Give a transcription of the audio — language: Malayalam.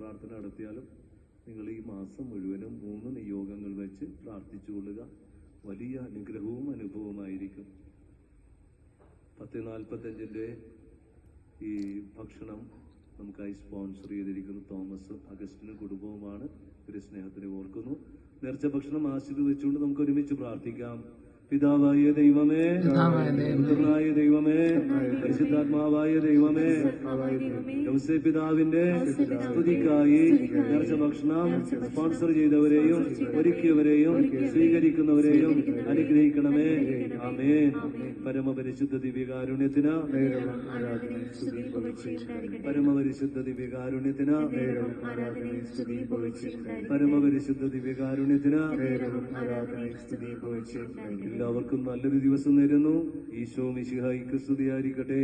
പ്രാർത്ഥന നടത്തിയാലും നിങ്ങൾ ഈ മാസം മുഴുവനും 3 നിയോഗങ്ങൾ വെച്ച് പ്രാർത്ഥിച്ചുകൊള്ളുക. വലിയ അനുഗ്രഹവും അനുഭവമായിരിക്കും. 10:45 ഈ ഭക്ഷണം നമുക്കായി സ്പോൺസർ ചെയ്തിരിക്കുന്നത് തോമസ് അഗസ്റ്റിനും കുടുംബവുമാണ്. ഒരു സ്നേഹത്തിനെ ഓർക്കുന്നു. നേർച്ച ഭക്ഷണം ആശീർവദിച്ചുകൊണ്ട് നമുക്ക് ഒരുമിച്ച് പ്രാർത്ഥിക്കാം. പിതാവായ ദൈവമേ, പുത്രനായ ദൈവമേ, പരിശുദ്ധാത്മാവായ ദൈവമേ, യൗസേ പിതാവിന്റെ സ്തുതിക്കായി നേർച്ച ഭക്ഷണം സ്പോൺസർ ചെയ്തവരെയും ഒരുക്കിയവരെയും സ്വീകരിക്കുന്നവരെയും അനുഗ്രഹിക്കണമേ. ആമേൻ. പരമപരിശുദ്ധ ദിവ്യകാരുണ്യത്തിന് പരമപരിശുദ്ധ ദിവ്യകാരുണ്യത്തിന് പരമപരിശുദ്ധ ദിവ്യകാരുണ്യത്തിന് എല്ലാവർക്കും നല്ലൊരു ദിവസം നേരുന്നു. ഈശോ മിശിഹായ്ക്ക് സ്തുതിയായിരിക്കട്ടെ.